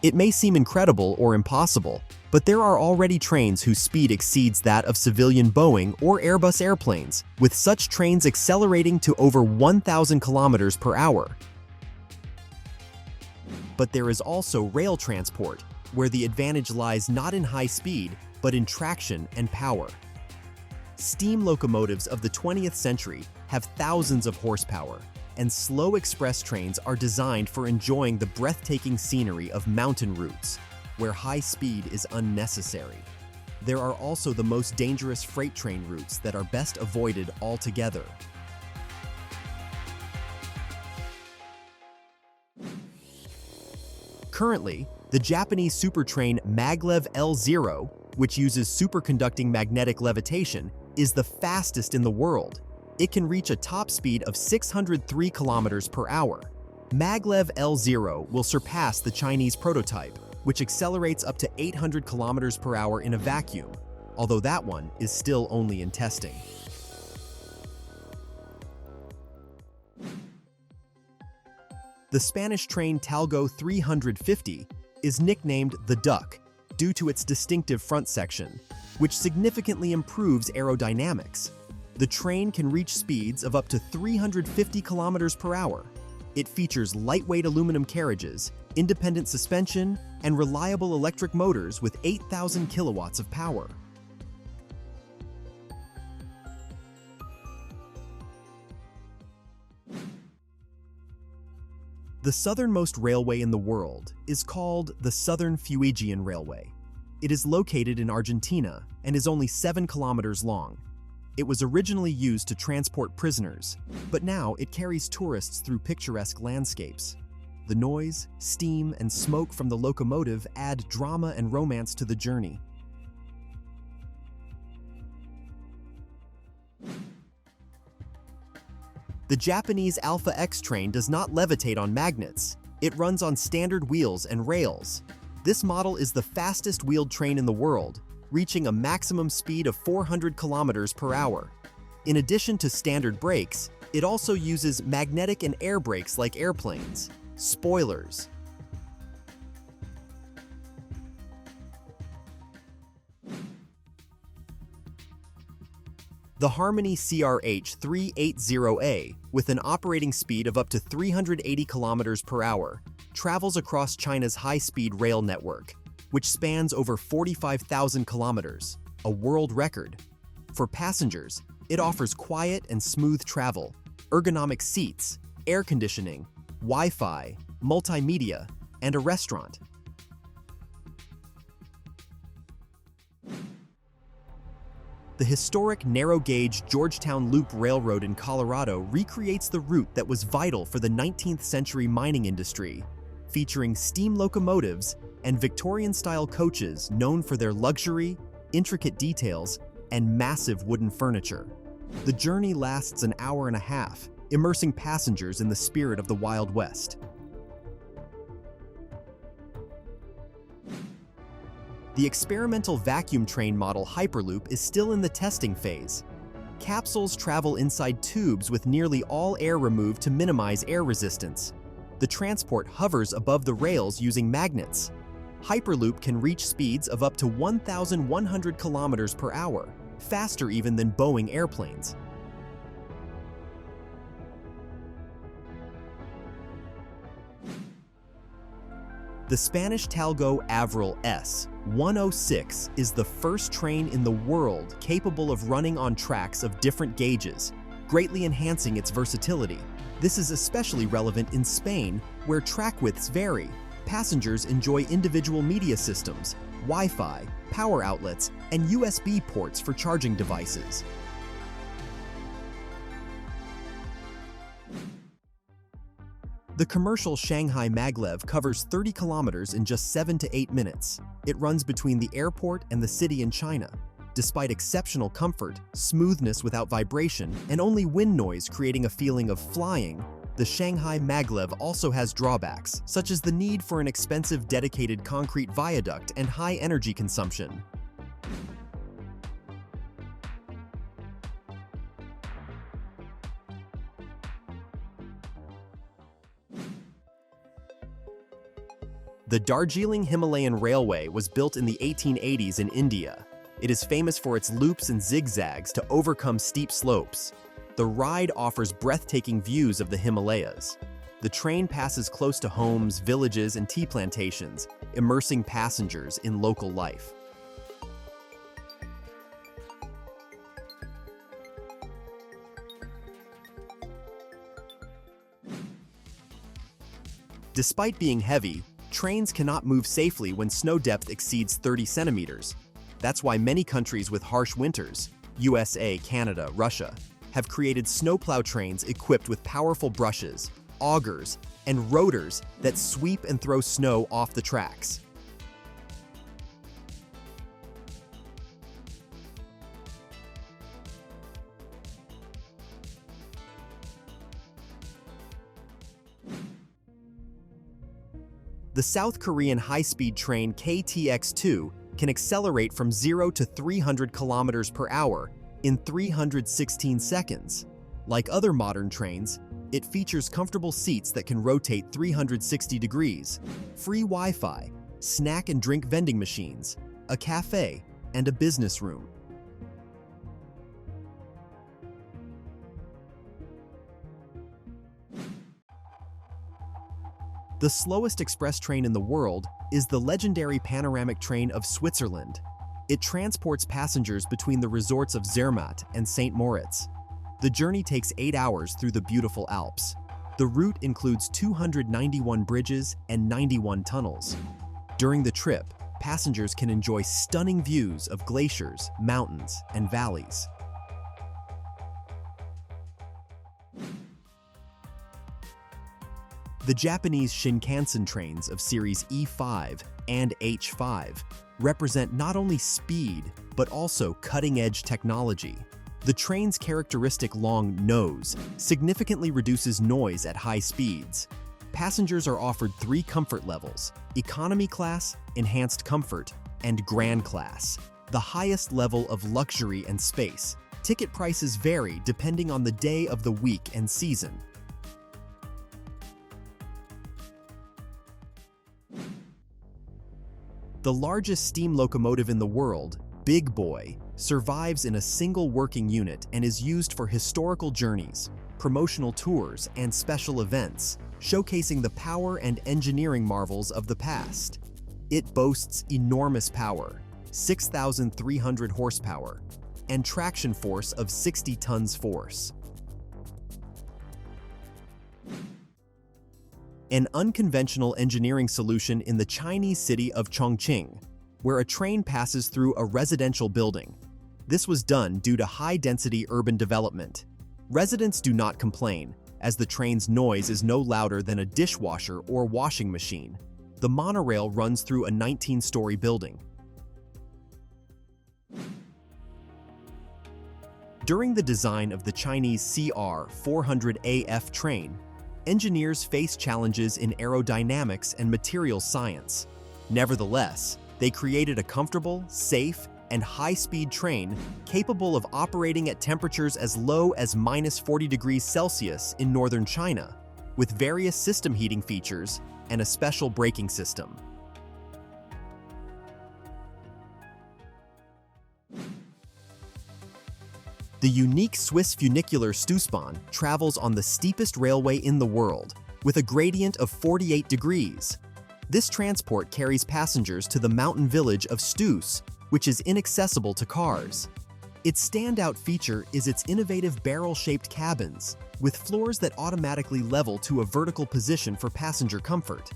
It may seem incredible or impossible, but there are already trains whose speed exceeds that of civilian Boeing or Airbus airplanes, with such trains accelerating to over 1,000 kilometers per hour. But there is also rail transport, where the advantage lies not in high speed, but in traction and power. Steam locomotives of the 20th century have thousands of horsepower, and slow express trains are designed for enjoying the breathtaking scenery of mountain routes, where high speed is unnecessary. There are also the most dangerous freight train routes that are best avoided altogether. Currently, the Japanese supertrain Maglev L0, which uses superconducting magnetic levitation, is the fastest in the world. It can reach a top speed of 603 kilometers per hour. Maglev L0 will surpass the Chinese prototype, which accelerates up to 800 kilometers per hour in a vacuum, although that one is still only in testing. The Spanish train Talgo 350 is nicknamed the Duck due to its distinctive front section, which significantly improves aerodynamics. The train can reach speeds of up to 350 kilometers per hour. It features lightweight aluminum carriages, independent suspension, and reliable electric motors with 8,000 kilowatts of power. The southernmost railway in the world is called the Southern Fuegian Railway. It is located in Argentina and is only 7 kilometers long. It was originally used to transport prisoners, but now it carries tourists through picturesque landscapes. The noise, steam, and smoke from the locomotive add drama and romance to the journey. The Japanese Alpha X train does not levitate on magnets. It runs on standard wheels and rails. This model is the fastest wheeled train in the world, reaching a maximum speed of 400 kilometers per hour. In addition to standard brakes, it also uses magnetic and air brakes like airplanes. Spoilers. The Harmony CRH 380A, with an operating speed of up to 380 kilometers per hour, travels across China's high-speed rail network, which spans over 45,000 kilometers, a world record. For passengers, it offers quiet and smooth travel, ergonomic seats, air conditioning, Wi-Fi, multimedia, and a restaurant. The historic narrow-gauge Georgetown Loop Railroad in Colorado recreates the route that was vital for the 19th century mining industry, featuring steam locomotives and Victorian-style coaches known for their luxury, intricate details, and massive wooden furniture. The journey lasts an hour and a half, immersing passengers in the spirit of the Wild West. The experimental vacuum train model Hyperloop is still in the testing phase. Capsules travel inside tubes with nearly all air removed to minimize air resistance. The transport hovers above the rails using magnets. Hyperloop can reach speeds of up to 1,100 kilometers per hour, faster even than Boeing airplanes. The Spanish Talgo Avril S106 is the first train in the world capable of running on tracks of different gauges, greatly enhancing its versatility. This is especially relevant in Spain, where track widths vary. Passengers enjoy individual media systems, Wi-Fi, power outlets, and USB ports for charging devices. The commercial Shanghai Maglev covers 30 kilometers in just 7 to 8 minutes. It runs between the airport and the city in China. Despite exceptional comfort, smoothness without vibration, and only wind noise creating a feeling of flying, the Shanghai Maglev also has drawbacks, such as the need for an expensive dedicated concrete viaduct and high energy consumption. The Darjeeling Himalayan Railway was built in the 1880s in India. It is famous for its loops and zigzags to overcome steep slopes. The ride offers breathtaking views of the Himalayas. The train passes close to homes, villages, and tea plantations, immersing passengers in local life. Despite being heavy, trains cannot move safely when snow depth exceeds 30 centimeters. That's why many countries with harsh winters, USA, Canada, Russia, have created snowplow trains equipped with powerful brushes, augers, and rotors that sweep and throw snow off the tracks. The South Korean high-speed train KTX-2 can accelerate from 0 to 300 kilometers per hour in 316 seconds. Like other modern trains, it features comfortable seats that can rotate 360 degrees, free Wi-Fi, snack and drink vending machines, a cafe, and a business room. The slowest express train in the world is the legendary panoramic train of Switzerland. It transports passengers between the resorts of Zermatt and St. Moritz. The journey takes 8 hours through the beautiful Alps. The route includes 291 bridges and 91 tunnels. During the trip, passengers can enjoy stunning views of glaciers, mountains, and valleys. The Japanese Shinkansen trains of Series E5 and H5 represent not only speed, but also cutting-edge technology. The train's characteristic long nose significantly reduces noise at high speeds. Passengers are offered 3 comfort levels: economy class, enhanced comfort, and grand class, the highest level of luxury and space. Ticket prices vary depending on the day of the week and season. The largest steam locomotive in the world, Big Boy, survives in a single working unit and is used for historical journeys, promotional tours, and special events, showcasing the power and engineering marvels of the past. It boasts enormous power, 6,300 horsepower, and traction force of 60 tons force. An unconventional engineering solution in the Chinese city of Chongqing, where a train passes through a residential building. This was done due to high-density urban development. Residents do not complain, as the train's noise is no louder than a dishwasher or washing machine. The monorail runs through a 19-story building. During the design of the Chinese CR-400AF train, engineers face challenges in aerodynamics and materials science. Nevertheless, they created a comfortable, safe, and high-speed train capable of operating at temperatures as low as -40 degrees Celsius in northern China, with various system heating features and a special braking system. The unique Swiss funicular Stoßbahn travels on the steepest railway in the world, with a gradient of 48 degrees. This transport carries passengers to the mountain village of Stoos, which is inaccessible to cars. Its standout feature is its innovative barrel-shaped cabins, with floors that automatically level to a vertical position for passenger comfort.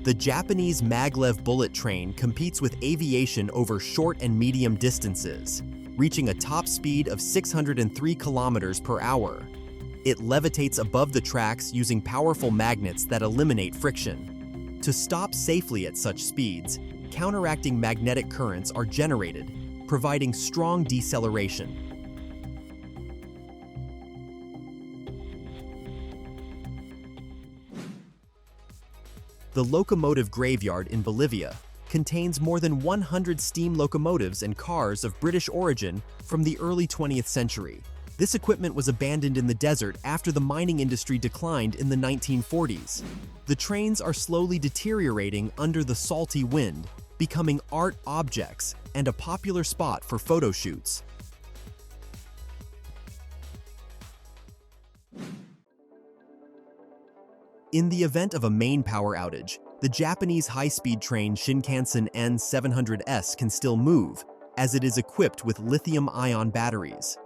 The Japanese maglev bullet train competes with aviation over short and medium distances, reaching a top speed of 603 kilometers per hour. It levitates above the tracks using powerful magnets that eliminate friction. To stop safely at such speeds, counteracting magnetic currents are generated, providing strong deceleration. The locomotive graveyard in Bolivia contains more than 100 steam locomotives and cars of British origin from the early 20th century. This equipment was abandoned in the desert after the mining industry declined in the 1940s. The trains are slowly deteriorating under the salty wind, becoming art objects and a popular spot for photo shoots. In the event of a main power outage, the Japanese high-speed train Shinkansen N700S can still move, as it is equipped with lithium-ion batteries.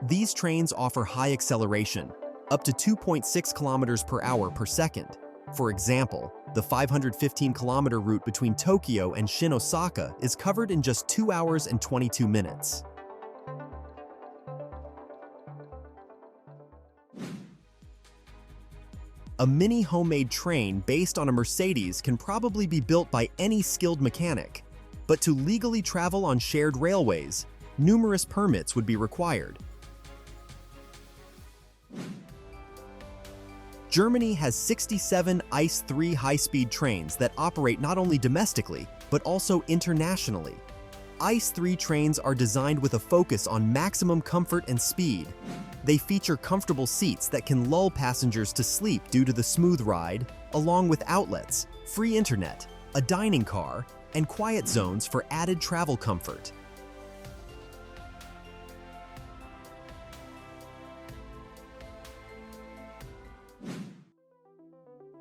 These trains offer high acceleration, up to 2.6 kilometers per hour per second. For example, the 515-kilometer route between Tokyo and Shin Osaka is covered in just 2 hours and 22 minutes. A mini homemade train based on a Mercedes can probably be built by any skilled mechanic, but to legally travel on shared railways, numerous permits would be required. Germany has 67 ICE-3 high-speed trains that operate not only domestically, but also internationally. ICE-3 trains are designed with a focus on maximum comfort and speed. They feature comfortable seats that can lull passengers to sleep due to the smooth ride, along with outlets, free internet, a dining car, and quiet zones for added travel comfort.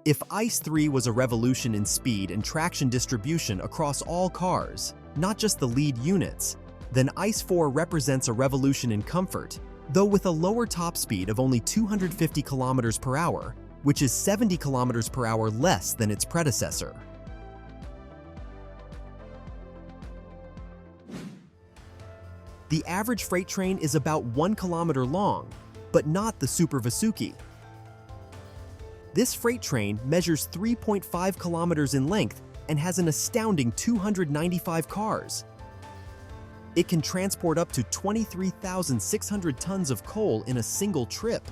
If ICE-3 was a revolution in speed and traction distribution across all cars, not just the lead units, then ICE-4 represents a revolution in comfort, though with a lower top speed of only 250 kilometers per hour, which is 70 kilometers per hour less than its predecessor. The average freight train is about 1 kilometer long, but not the Super Vasuki. This freight train measures 3.5 kilometers in length and has an astounding 295 cars. It can transport up to 23,600 tons of coal in a single trip.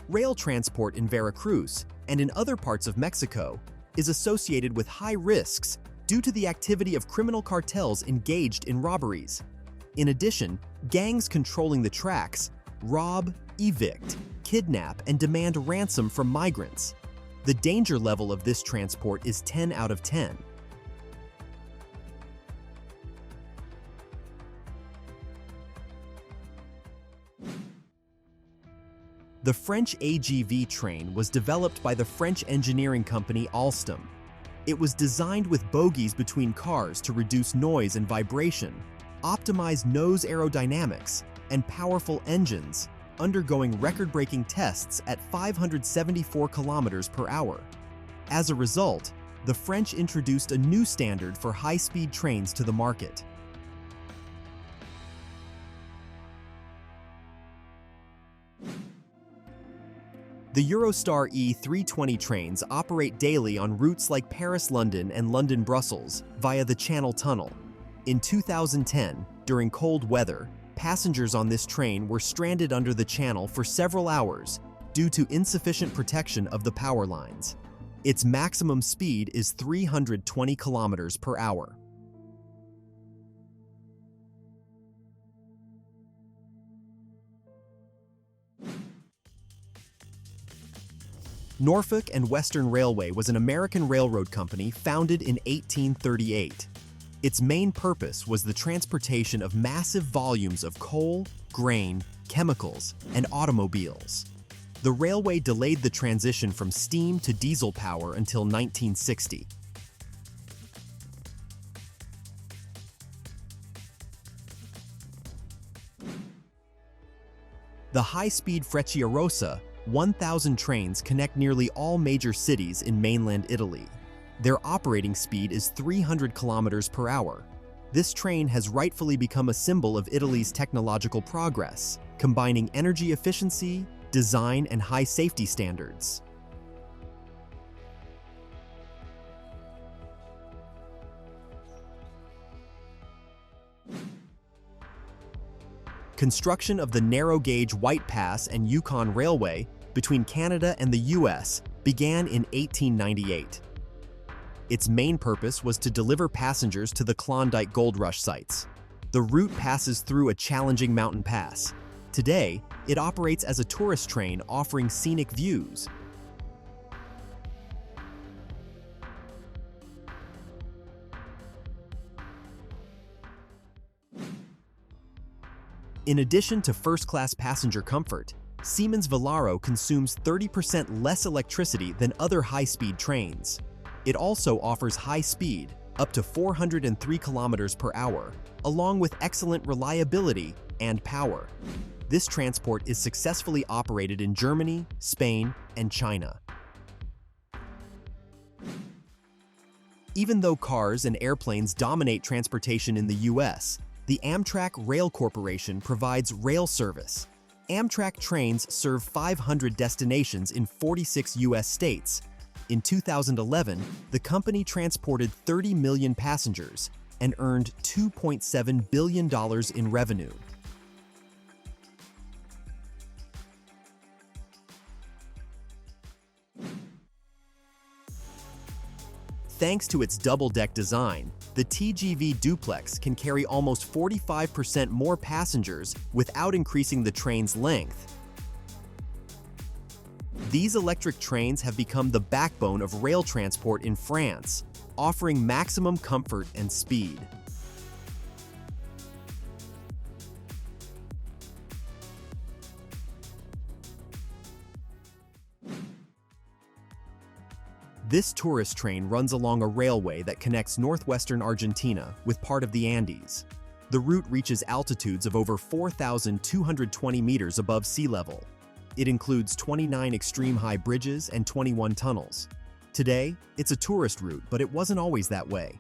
Rail transport in Veracruz and in other parts of Mexico is associated with high risks due to the activity of criminal cartels engaged in robberies. In addition, gangs controlling the tracks rob, evict, kidnap, and demand ransom from migrants. The danger level of this transport is 10 out of 10. The French AGV train was developed by the French engineering company Alstom. It was designed with bogies between cars to reduce noise and vibration, optimize nose aerodynamics, and powerful engines, undergoing record-breaking tests at 574 kilometers per hour. As a result, the French introduced a new standard for high-speed trains to the market. The Eurostar E320 trains operate daily on routes like Paris-London and London-Brussels via the Channel Tunnel. In 2010, during cold weather, passengers on this train were stranded under the channel for several hours due to insufficient protection of the power lines. Its maximum speed is 320 kilometers per hour. Norfolk and Western Railway was an American railroad company founded in 1838. Its main purpose was the transportation of massive volumes of coal, grain, chemicals, and automobiles. The railway delayed the transition from steam to diesel power until 1960. The high-speed Frecciarossa 1,000 trains connect nearly all major cities in mainland Italy. Their operating speed is 300 kilometers per hour. This train has rightfully become a symbol of Italy's technological progress, combining energy efficiency, design, and high safety standards. Construction of the narrow-gauge White Pass and Yukon Railway between Canada and the US began in 1898. Its main purpose was to deliver passengers to the Klondike Gold Rush sites. The route passes through a challenging mountain pass. Today, it operates as a tourist train offering scenic views. In addition to first-class passenger comfort, Siemens Velaro consumes 30% less electricity than other high-speed trains. It also offers high speed, up to 403 kilometers per hour, along with excellent reliability and power. This transport is successfully operated in Germany, Spain, and China. Even though cars and airplanes dominate transportation in the US, the Amtrak Rail Corporation provides rail service. Amtrak trains serve 500 destinations in 46 US states. In 2011, the company transported 30 million passengers and earned $2.7 billion in revenue. Thanks to its double-deck design, the TGV Duplex can carry almost 45% more passengers without increasing the train's length. These electric trains have become the backbone of rail transport in France, offering maximum comfort and speed. This tourist train runs along a railway that connects northwestern Argentina with part of the Andes. The route reaches altitudes of over 4,220 meters above sea level. It includes 29 extreme high bridges and 21 tunnels. Today, it's a tourist route, but it wasn't always that way.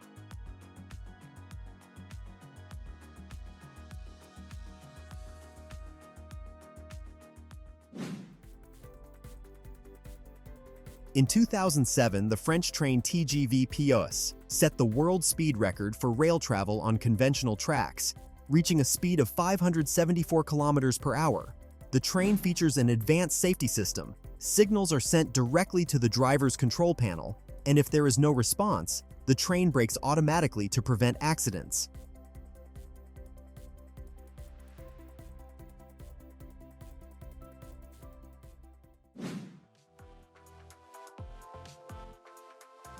In 2007, the French train TGV POS set the world speed record for rail travel on conventional tracks, reaching a speed of 574 kilometers per hour. The train features an advanced safety system. Signals are sent directly to the driver's control panel, and if there is no response, the train brakes automatically to prevent accidents.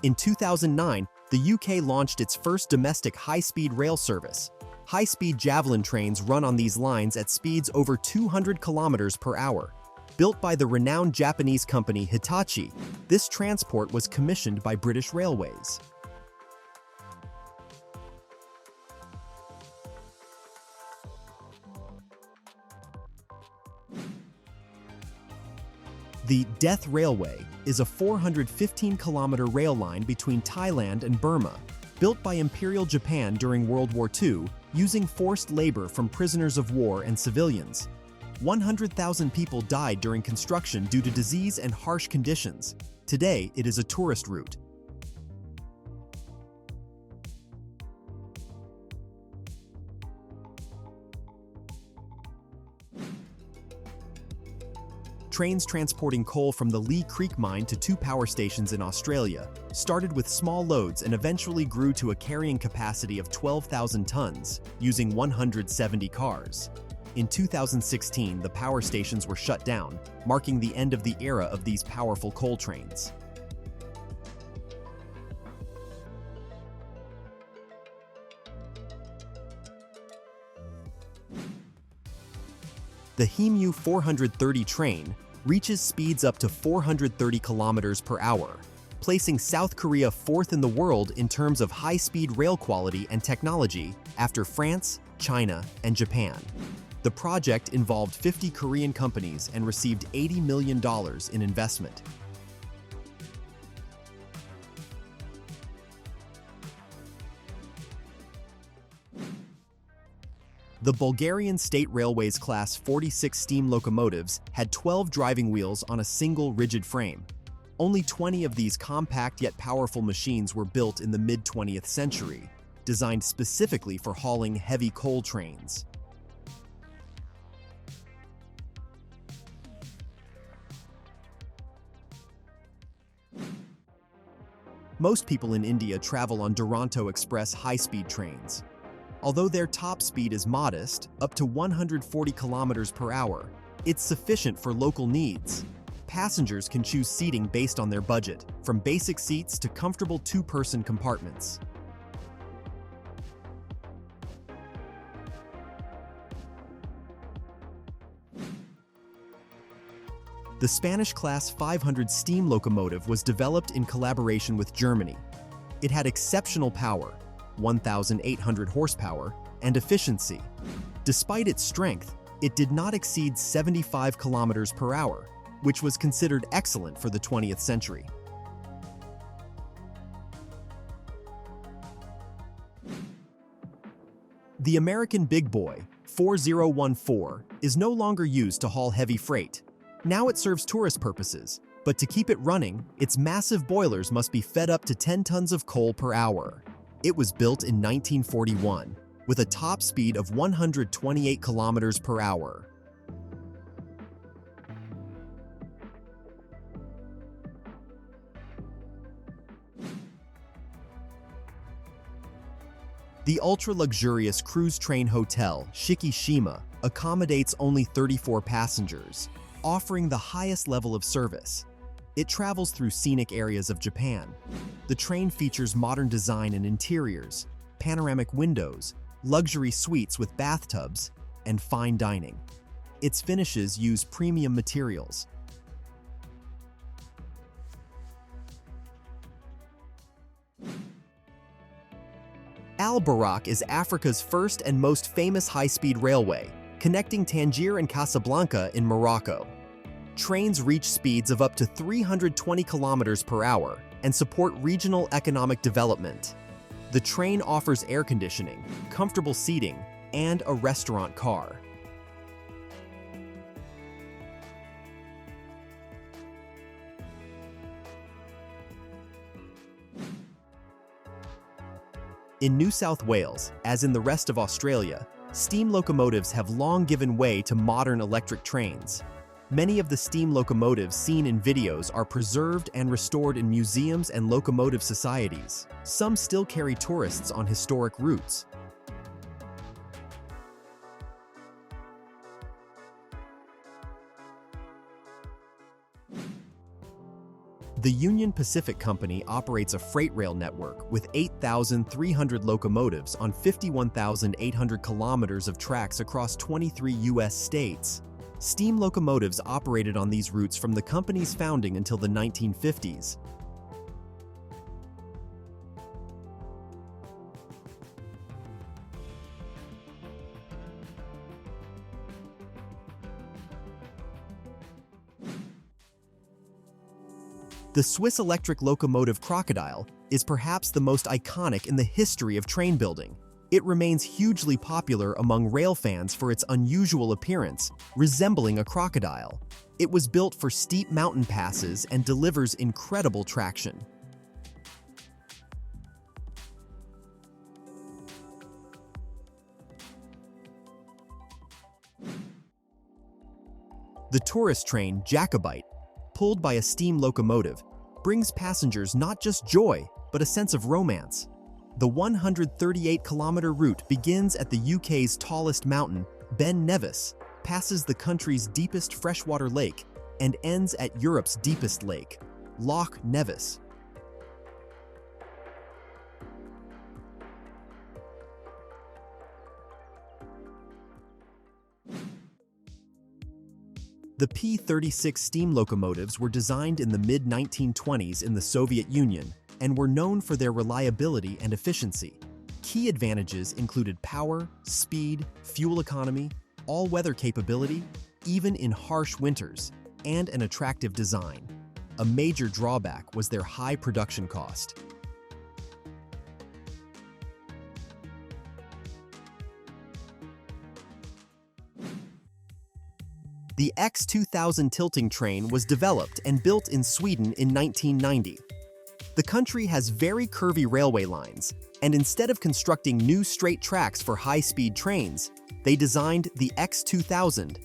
In 2009, the UK launched its first domestic high-speed rail service. High-speed Javelin trains run on these lines at speeds over 200 kilometers per hour. Built by the renowned Japanese company Hitachi, this transport was commissioned by British Railways. The Death Railway is a 415-kilometer rail line between Thailand and Burma, built by Imperial Japan during World War II, using forced labor from prisoners of war and civilians. 100,000 people died during construction due to disease and harsh conditions. Today, it is a tourist route. Trains transporting coal from the Lee Creek mine to 2 power stations in Australia started with small loads and eventually grew to a carrying capacity of 12,000 tons, using 170 cars. In 2016, the power stations were shut down, marking the end of the era of these powerful coal trains. The Hemu 430 train reaches speeds up to 430 kilometers per hour, placing South Korea 4th in the world in terms of high-speed rail quality and technology after France, China, and Japan. The project involved 50 Korean companies and received $80 million in investment. The Bulgarian State Railways Class 46 steam locomotives had 12 driving wheels on a single rigid frame. Only 20 of these compact yet powerful machines were built in the mid-20th century, designed specifically for hauling heavy coal trains. Most people in India travel on Duronto Express high-speed trains. Although their top speed is modest, up to 140 kilometers per hour, it's sufficient for local needs. Passengers can choose seating based on their budget, from basic seats to comfortable two-person compartments. The Spanish Class 500 steam locomotive was developed in collaboration with Germany. It had exceptional power, 1,800 horsepower, and efficiency. Despite its strength, it did not exceed 75 kilometers per hour, which was considered excellent for the 20th century. The American Big Boy, 4014, is no longer used to haul heavy freight. Now it serves tourist purposes, but to keep it running, its massive boilers must be fed up to 10 tons of coal per hour. It was built in 1941, with a top speed of 128 kilometers per hour. The ultra-luxurious cruise train hotel, Shikishima, accommodates only 34 passengers, offering the highest level of service. It travels through scenic areas of Japan. The train features modern design and interiors, panoramic windows, luxury suites with bathtubs, and fine dining. Its finishes use premium materials. Al Barak is Africa's first and most famous high-speed railway, connecting Tangier and Casablanca in Morocco. Trains reach speeds of up to 320 kilometers per hour and support regional economic development. The train offers air conditioning, comfortable seating, and a restaurant car. In New South Wales, as in the rest of Australia, steam locomotives have long given way to modern electric trains. Many of the steam locomotives seen in videos are preserved and restored in museums and locomotive societies. Some still carry tourists on historic routes. The Union Pacific Company operates a freight rail network with 8,300 locomotives on 51,800 kilometers of tracks across 23 U.S. states. Steam locomotives operated on these routes from the company's founding until the 1950s. The Swiss electric locomotive Crocodile is perhaps the most iconic in the history of train building. It remains hugely popular among rail fans for its unusual appearance, resembling a crocodile. It was built for steep mountain passes and delivers incredible traction. The tourist train Jacobite, pulled by a steam locomotive, brings passengers not just joy, but a sense of romance. The 138-kilometer route begins at the UK's tallest mountain, Ben Nevis, passes the country's deepest freshwater lake, and ends at Europe's deepest lake, Loch Nevis. The P-36 steam locomotives were designed in the mid-1920s in the Soviet Union and were known for their reliability and efficiency. Key advantages included power, speed, fuel economy, all-weather capability, even in harsh winters, and an attractive design. A major drawback was their high production cost. The X2000 tilting train was developed and built in Sweden in 1990. The country has very curvy railway lines, and instead of constructing new straight tracks for high-speed trains, they designed the X2000.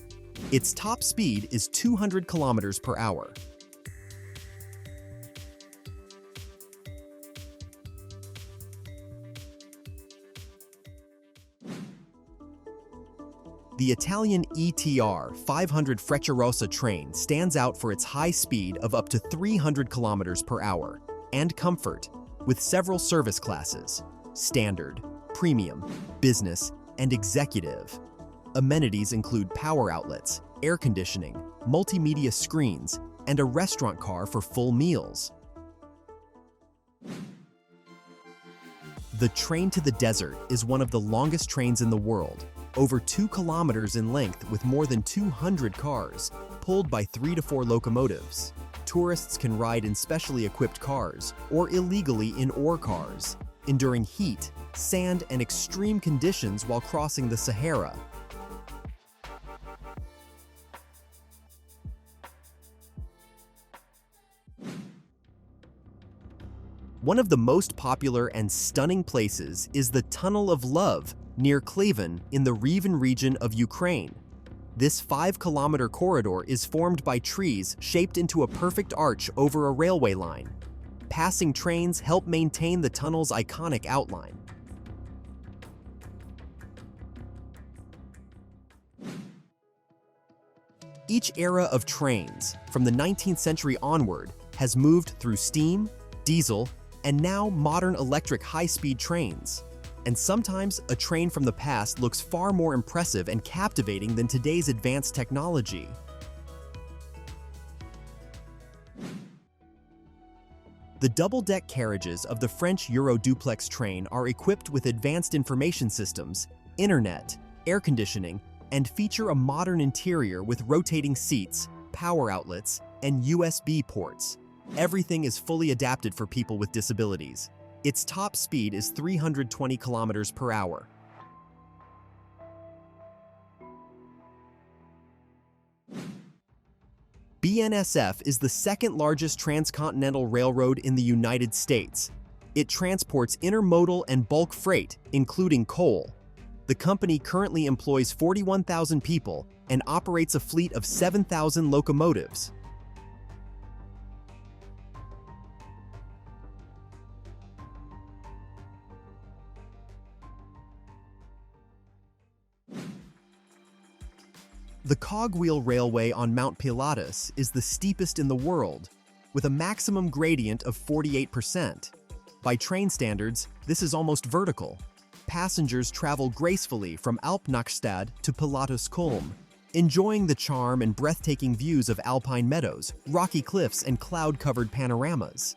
Its top speed is 200 kilometers per hour. The Italian ETR 500 Frecciarossa train stands out for its high speed of up to 300 kilometers per hour and comfort, with several service classes: standard, premium, business, and executive. Amenities include power outlets, air conditioning, multimedia screens, and a restaurant car for full meals. The train to the desert is one of the longest trains in the world, over 2 kilometers in length with more than 200 cars, pulled by 3 to 4 locomotives. Tourists can ride in specially equipped cars or illegally in ore cars, enduring heat, sand, and extreme conditions while crossing the Sahara. One of the most popular and stunning places is the Tunnel of Love near Klavin in the Rivne region of Ukraine. This 5-kilometer corridor is formed by trees shaped into a perfect arch over a railway line. Passing trains help maintain the tunnel's iconic outline. Each era of trains, from the 19th century onward, has moved through steam, diesel, and now modern electric high-speed trains. And sometimes a train from the past looks far more impressive and captivating than today's advanced technology. The double-deck carriages of the French Euroduplex train are equipped with advanced information systems, internet, air conditioning, and feature a modern interior with rotating seats, power outlets, and USB ports. Everything is fully adapted for people with disabilities. Its top speed is 320 kilometers per hour. BNSF is the second largest transcontinental railroad in the United States. It transports intermodal and bulk freight, including coal. The company currently employs 41,000 people and operates a fleet of 7,000 locomotives. The cogwheel railway on Mount Pilatus is the steepest in the world, with a maximum gradient of 48%. By train standards, this is almost vertical. Passengers travel gracefully from Alpnachstad to Pilatuskulm, enjoying the charm and breathtaking views of alpine meadows, rocky cliffs, and cloud-covered panoramas.